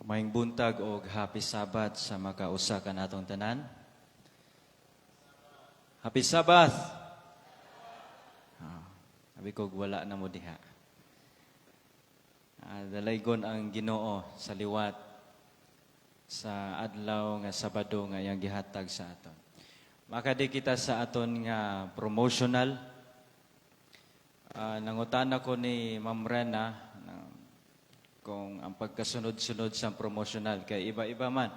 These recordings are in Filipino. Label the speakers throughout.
Speaker 1: Maayong buntag o happy Sabbath sa makausa ka natong tanan. Happy Sabbath! Sabi ko, wala na mo diha. Dalaygon ang Ginoo sa liwat sa adlaw nga Sabado nga iyang gihatag sa aton. Makadi kita sa aton nga promotional. Nangutan ako ni Ma'am Rena kung ang pagkasunod-sunod sa promotional kay iba-iba man.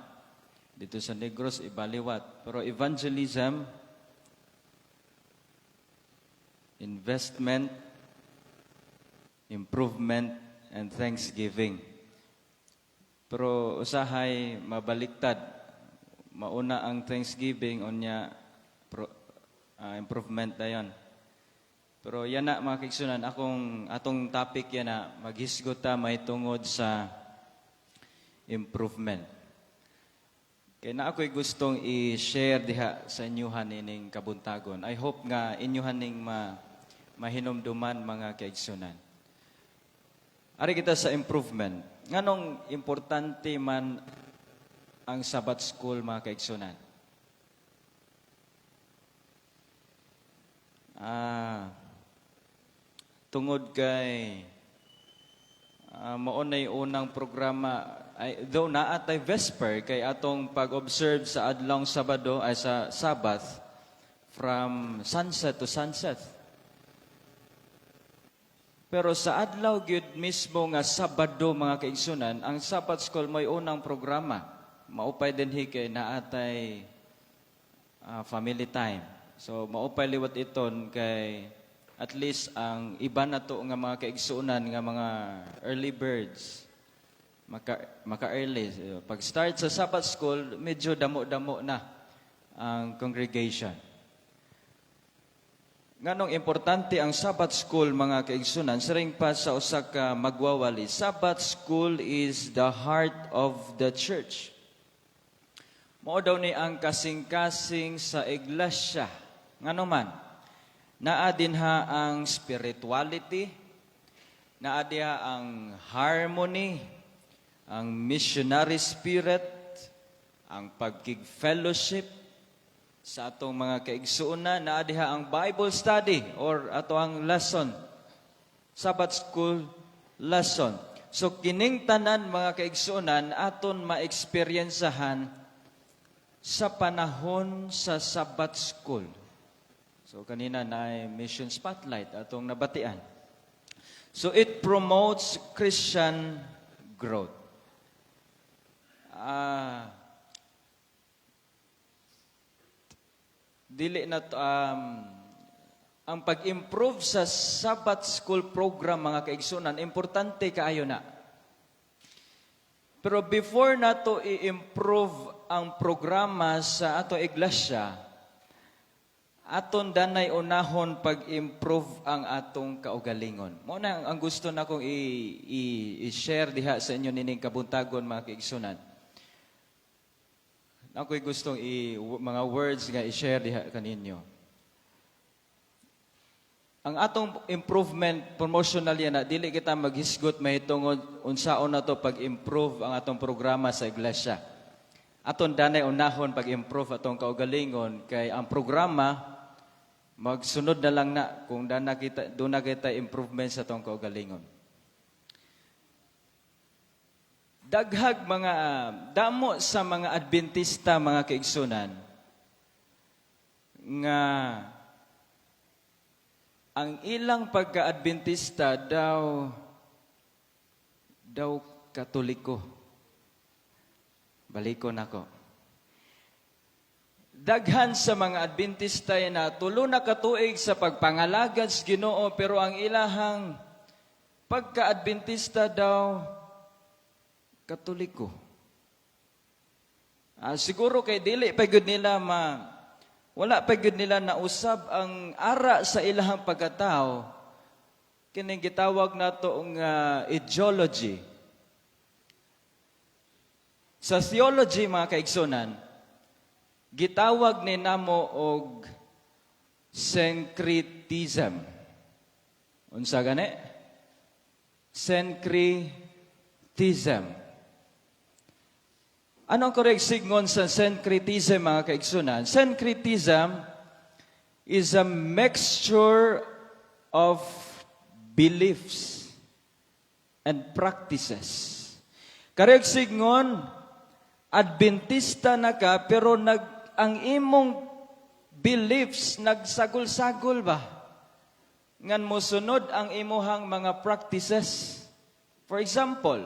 Speaker 1: Dito sa Negros, iba-liwat. Pero evangelism, investment, improvement, and thanksgiving. Pero usahay mabaliktad. Mauna ang thanksgiving, unya improvement na yun. Pero yan na mga kaigsunan, atong topic yan na maghisgot ta may tungod sa improvement. Kaya na ako'y gustong i-share diha sa inyuhan ining kabuntagon. I hope nga inyuhan ning mahinumduman mga kaigsunan. Ari kita sa improvement. Nganong importante man ang Sabbath School mga kaigsunan? Tungod kay maunay unang programa though naatay Vesper kay atong pag-observe sa adlong Sabado ay sa Sabbath from sunset to sunset. Pero sa adlaw gyud mismo nga Sabado mga kaigsunan, ang Sabbath School may unang programa. Maupay dinhi kay naatay family time. So maupay liwat iton kay at least ang iba na to nga mga kaigsunan nga mga early birds maka-early. Pag start sa Sabbath School, medyo damo-damo na ang congregation. Nganong importante ang Sabbath School mga kaigsunan, siring pa sa usa ka magwawali. Sabbath School is the heart of the church. Mao daw ni ang kasing-kasing sa iglesia. Ngano man? Naa dinha ang spirituality, naa diha ang harmony, ang missionary spirit, ang pagkig-fellowship sa atong mga kaigsuonan, naa diha ang Bible study or ato ang lesson, Sabbath School lesson. So kining tanan mga kaigsuonan aton ma-experiencehan sa panahon sa Sabbath School. So kanina na mission spotlight atong nabatian. So it promotes Christian growth. Dili na ang pag-improve sa Sabbath School program mga kaigsunan, importante kaayo na. Pero before nato i-improve ang programa sa ato iglesia, aton danay unahon pag-improve ang atong kaugalingon. Mao na ang gusto na kong i-share diha sa inyo nining kabuntagon mga kaigsunan. Ako'y gustong mga words nga i-share diha kaninyo. Ang atong improvement promotional yan na dili kita maghisgot mahitungod unsaon na to pag-improve ang atong programa sa iglesia. Aton danay unahon pag-improve atong kaugalingon kay ang programa magsunod na lang na kung doon na kita improvement sa itong kaugalingon. Daghag mga damo sa mga Adventista, mga kaigsunan, nga ang ilang pagka-Adventista daw Katoliko. Balikon ako. Daghan sa mga Adventista na tulo na katuig sa pagpangalagad sa Ginoo pero ang ilahang pagka-Adventista daw Katoliko. Siguro kay dili pa gyud nila wala pa gyud nila nausab ang ara sa ilahang pagkatao kining gitawag nato nga ideology. Sa theology mga kaigsunan, gitawag ni namo og syncretism. Unsa gani? Syncretism. Anong correct signon sa syncretism, mga kaigsunan? Syncretism is a mixture of beliefs and practices. Correct signon, Adventista na ka, pero ang imong beliefs nagsagol-sagol ba? Ngan mo sunod ang imuhang mga practices. For example,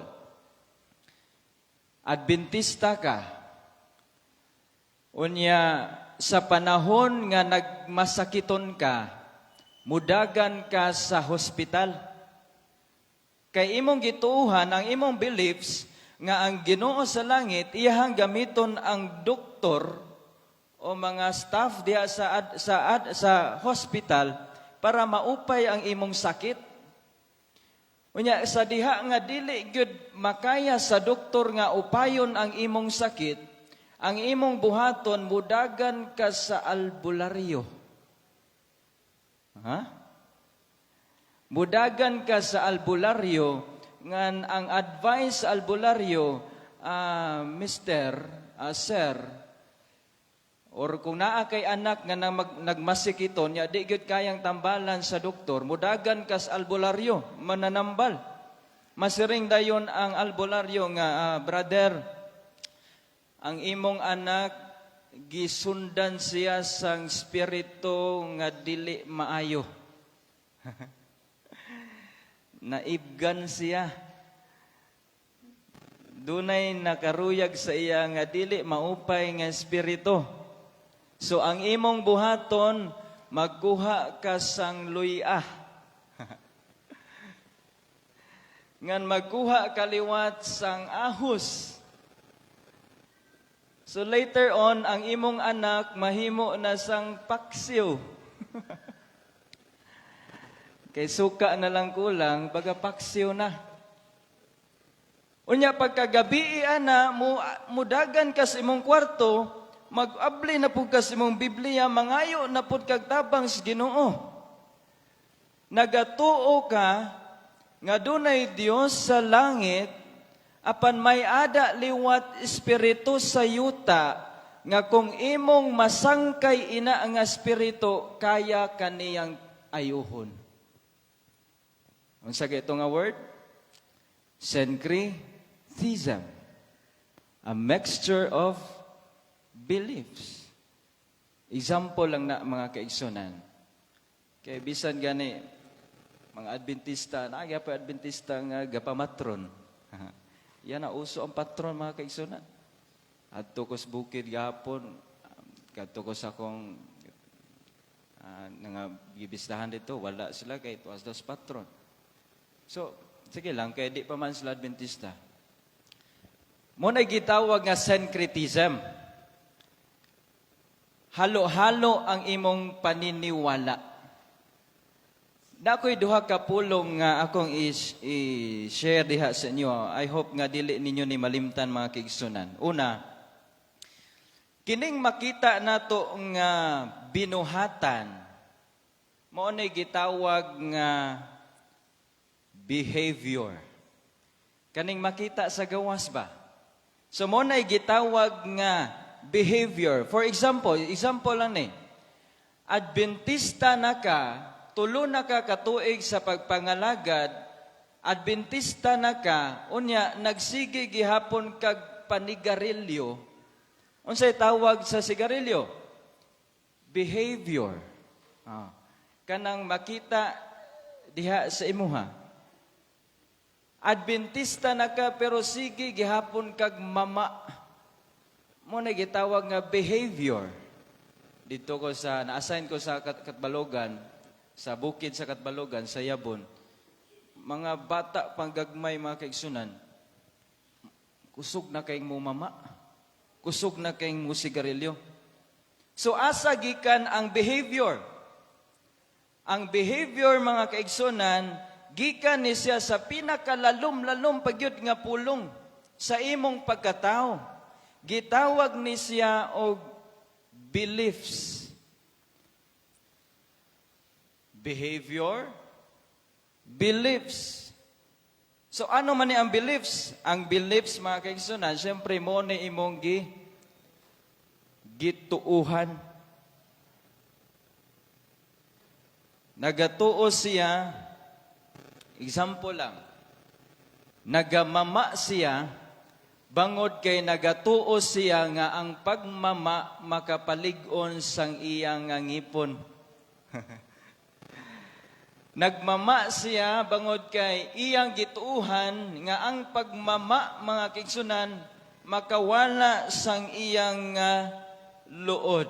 Speaker 1: Adventista ka. Unya, sa panahon nga nagmasakiton ka, mudagan ka sa hospital. Kay imong gituuhan, ang imong beliefs, nga ang Ginoo sa langit, iyahang gamiton ang doktor o mga staff diha sa hospital para maupay ang imong sakit. Unya sa diha nga dili gyud makaya sa doktor nga upayon ang imong sakit, ang imong buhaton mudagan ka sa albularyo. Ha? Mudagan ka sa albularyo ngan ang advice sa albularyo, sir, or kung naa kay anak nga nagmasikiton, ya di gyud kayang tambalan sa doktor, mudagan kas albularyo, mananambal. Masiring dayon ang albularyo nga, brother, ang imong anak, gisundan siya sang spirito nga dili maayo. Naibgan siya. Dunay nakaruyag sa iya nga dili maupay nga espiritu. So ang imong buhaton, magkuha ka sang luya. Ngan magkuha kaliwat sang ahos. So later on, ang imong anak mahimo na sang paksiw. Kay suka na lang kulang, baga paksiw na. Unya pagkagabi ana, mudagan ka sa imong kwarto, mag-abli na pud ka sa imong Biblia, mangayo na pud kag tabang sa Ginoo. Nagatuo ka nga dunay Dios sa langit, apan may ada liwat espiritu sa yuta, nga kung imong masangkay ina ang espiritu, kaya kaniyang ayuhon. Unsa kay ito nga word? Syncretism. A mixture of beliefs. Example lang na mga kaigsunan. Kay bisan gani, mga Adventista, naagya pa Adventista nga gapamatron. Yan na uso ang patron, mga kaigsunan. At tukos bukid gapon, katukos akong nga gibistahan dito, wala sila kay it was those patron. So, sige lang, kaya di pa man sila Adventista. Muna gitawag nga syncretism. Halo-halo ang imong paniniwala. Nakoy duha ka pulong nga akong i-share diha sa inyo. I hope nga dili ninyo ni malimtan, mga kaigsunan. Una, kining makita nato nga binuhatan, mao nay gitawag nga behavior. Kaning makita sa gawas ba? So mo na'y gitawag nga behavior. For example lang ni. Adventista na ka, tulo na ka katuig sa pagpangalagad, Adventista na ka, unya nagsige gihapon kag panigarilyo. Unsay tawag sa sigarilyo? Behavior. Kanang makita diha sa imuha. Adventista na ka pero sige gihapon kag mama. Mo na gitawag nga behavior. Dito ko na-assign ko sa Katbalogan, sa bukid sa Katbalogan, sa Yabon. Mga bata panggagmay, mga kaigsunan, kusog na kayong mo mama. Kusog na kayong mo sigarilyo. So asa gikan ang behavior? Ang behavior, mga kaigsunan, gikan ni siya sa pinakalalom-lalom pagyud nga pulong sa imong pagkatao. Gitawag ni siya og beliefs. Behavior, beliefs. So ano man ni ang beliefs? Ang beliefs, mga kaigsunan, siyempre mo ni imong gituuhan. Nagatuo siya, example lang, nagamama siya, bangod kay nagatuo siya nga ang pagmama makapalig-on sang iyang ngipon. Nagmama siya bangod kay iyang gituuhan nga ang pagmama, mga kaigsunan, makawala sang iyang luod.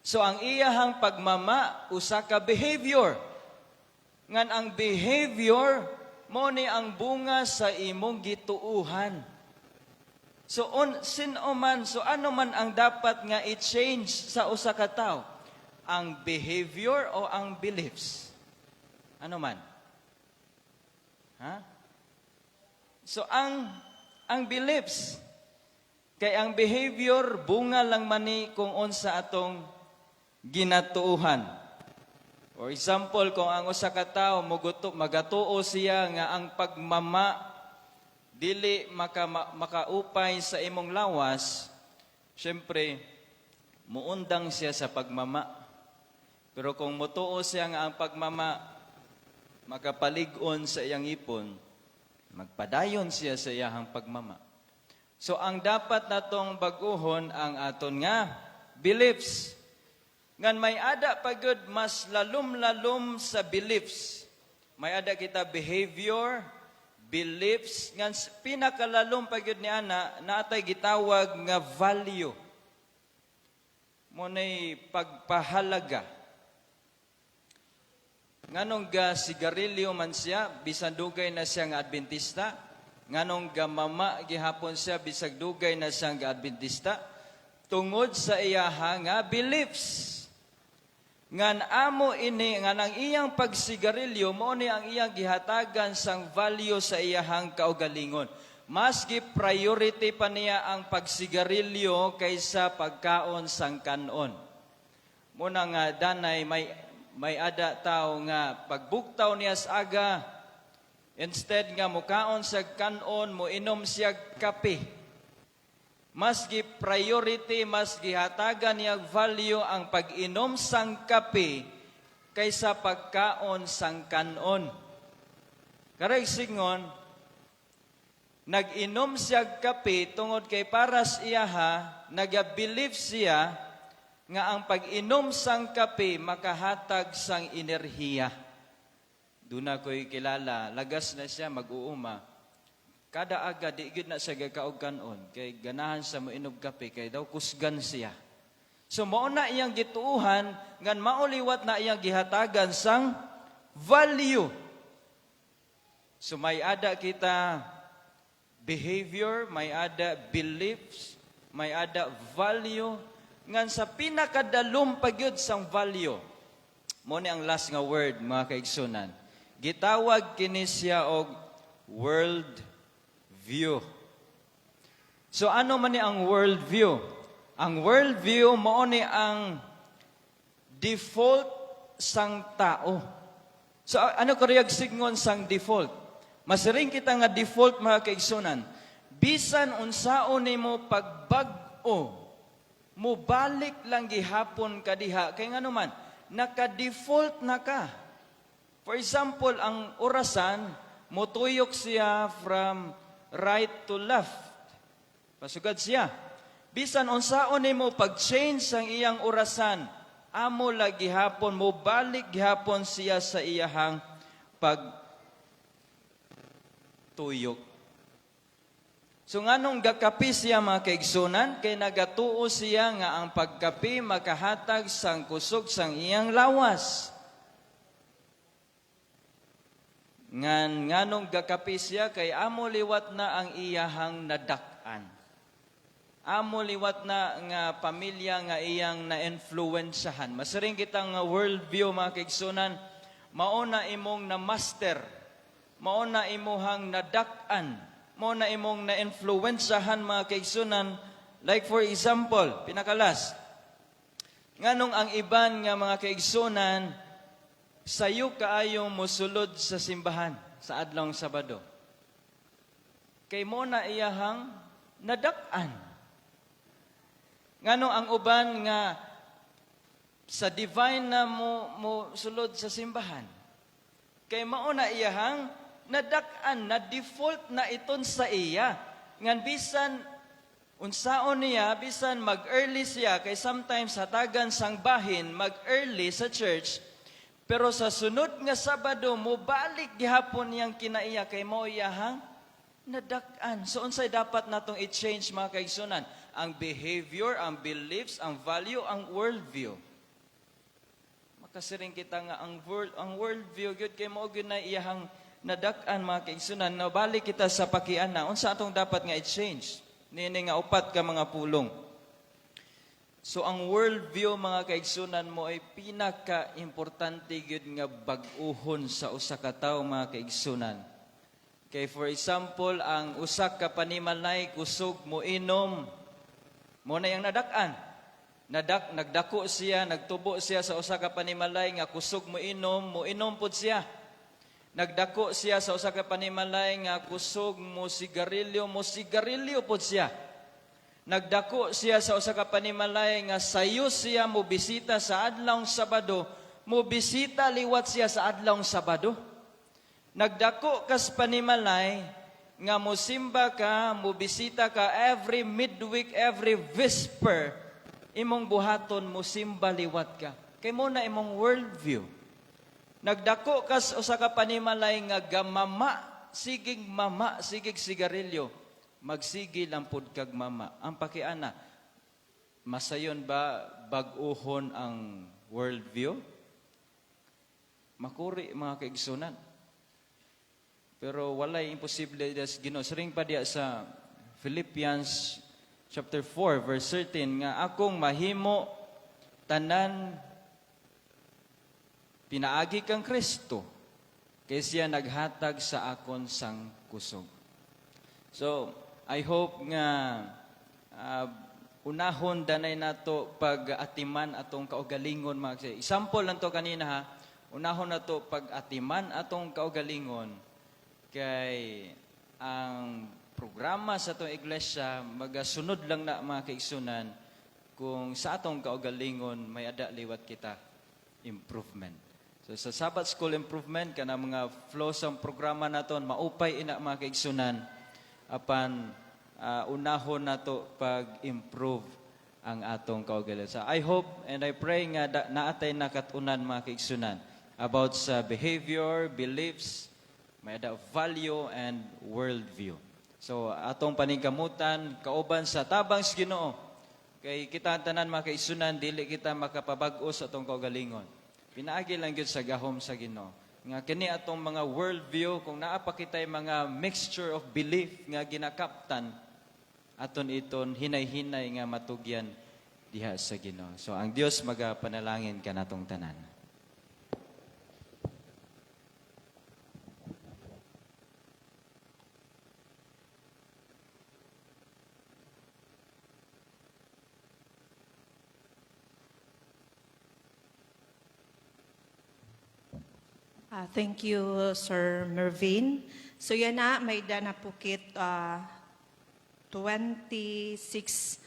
Speaker 1: So ang iyahang pagmama usa ka behavior. Ngan ang behavior mo ni ang bunga sa imong gituuhan. So ano man ang dapat nga i-change sa usa ka tawo? Ang behavior o ang beliefs? Ano man? Ha? So ang beliefs, kay ang behavior bunga lang man ni kung unsa atong ginatuuhan. For example, kung ang usa ka tawo magatuo siya nga ang pagmama dili makaupay sa imong lawas, syempre muundang siya sa pagmama. Pero kung mutuo siya nga ang pagmama makapalig-on sa iyang ipon, magpadayon siya sa iyang pagmama. So ang dapat natong baguhon ang aton nga beliefs. Ngan may ada pagud mas lalom-lalom sa beliefs. May ada kita behavior, beliefs, ngan pinakalalom pagud ni ana natay gitawag nga value. Mo nay pagpahalaga. Nganong ga sigarilyo man siya, bisan dugay na siya nga Adventista. Nganong ga mama gihapon siya, bisag dugay na siya nga Adventista. Tungod sa iyaha nga beliefs. Ngan amo ini, ngan ang iyang pagsigarilyo, mo ni ang iyang gihatagan sang value sa iyahang kaugalingon. Mas gi-priority pa niya ang pagsigarilyo kaysa pagkaon sang kanon. Muna nga danay may ada tao nga pagbuktaw niya sa aga, instead nga mukaon sa kanon, mo inom siya kape. Mas gi-priority, mas gihatagan niya value ang pag-inom sang kape kaysa pagkaon sang kanon. Karag singon, nag-inom siya kape tungod kay paras iyaha, nag-believe siya nga ang pag-inom sang kape makahatag sang enerhiya. Doon ako'y kilala, lagas na siya mag-uuma. Kada aga, di gid na siya gakaog kanon, kay ganahan sa moinom kape, kay daw kusgan siya. So mao na iyang gituuhan, ngan mauliwat na iyang gihatagan sang value. So may ada kita behavior, may ada beliefs, may ada value, ngan sa pinakadalom pagyud sang value. Mo ni ang last nga word, mga kaigsunan. Gitawag kini siya og world view. So ano man ni ang world view? Ang world view mo ni ang default sang tao. So ano kariyag signon sang default? Masiring kita nga default, mga kaigsunan. Bisan unsaon nimo pagbag-o, mubalik lang gihapon ka diha. Kaya nga naman, naka-default na ka. For example, ang orasan, mutuyok siya from right to left. Pasugad siya. Bisan unsaon nimo pag-change ang iyang orasan, amo lagi hapon, mubalik gihapon siya sa iyahang pagtuyok. So nganong gakapi siya, mga kaigsunan, kay nagatuo siya nga ang pagkapi makahatag sang kusog sang iyang lawas. Nganong gakapi siya, kay amo liwat na ang iyahang nadak-an. Amo liwat na nga pamilya nga iyang na-influensyahan. Masaring kitang worldview, mga kaigsunan, mauna imong na-master, mauna imuhang nadak-an, mo na imong na-influensyahan, mga kaigsunan. Like for example, pinakalas, nganong ang iban nga mga kaigsunan, sayo kaayong mosulod sa simbahan. sa adlong Sabado. Kay mo na iyahang nadak-an. Ngano ang uban nga sa divine na mo sulod sa simbahan. Kay mao na iyahang nadak-an, na default na iton sa iya. Ngan bisan unsaon niya, bisan mag-early siya, kay sometimes hatagan sang bahin, mag-early sa church, pero sa sunod nga Sabado, mubalik gihapon niyang kinaiya, kay mo iyahang nadak-an. So unsay dapat natong i-change mga kaigsunan? Ang behavior, ang beliefs, ang value, ang worldview. Makasiring kita nga ang worldview, gyud kay mo gyud na iyahang nadak-an mga kaigsunan. Nabalik kita sa pakiana, unsa atong dapat nga i-change? Nini nga upat ka mga pulong. So ang worldview mga kaigsunan mo ay pinaka-importante gyud nga bag-uhon sa usa ka tawo mga kaigsunan. Kay for example, ang usa ka panimalay kusog mo inom, mo na yang nadak-an. Nagdako siya, nagtubo siya sa usa ka panimalay nga kusog mo inom pud siya. Nagdako siya sa usa ka panimalay nga kusog mo sigarilyo pod siya. Nagdako siya sa usa ka panimalay nga sayo siya mo bisita sa adlawng Sabado, mo bisita liwat siya sa adlawng Sabado. Nagdako kas panimalay nga mo simba ka, mo bisita ka every midweek, every vesper, imong buhaton mo simba liwat ka. Kay mo na imong worldview. Nagdako kas usa ka panimalay nga gamama, sigig sigarilyo, magsigil ang pud kag mama. Ang pakiana, masayon ba bag-uhon ang worldview? Makuri mga kaigsunan. Pero walay imposible das Ginoo. Siring pa diya sa Philippians chapter 4 verse 13 nga akong mahimo tanan pinaagi kang Kristo, kay siya naghatag sa akon sang kusog. So, I hope nga unahon danay nato pag-atiman atong kaugalingon. Example lang to kanina ha, unahon nato pag-atiman atong kaugalingon, kay ang programa sa atong iglesia, magasunod lang na mga kaigsunan, kung sa atong kaugalingon, may ada liwat kita improvement. So sa Sabbath School Improvement, kana mga flows ang programa naton, maupay ina mga kaigsunan, apan unahon nato pag-improve ang atong kaugalingon. So I hope and I pray nga naatay nakatunan mga kaigsunan about sa behavior, beliefs, may ada value and worldview. So atong paningkamutan, kauban sa tabang sa Ginoo, kay kita tanan mga kaigsunan, dili kita makapabag-o sa atong kaugalingon. Pinaagi lang yun sa gahom sa Ginoo. Nga kini atong mga worldview, kung naapa kitay mga mixture of belief nga ginakaptan, aton iton hinay-hinay nga matugyan diha sa Ginoo. So ang Dios magapanalangin kanatong tanan.
Speaker 2: Thank you, Sir Mervin. So yan na, may danapukit 26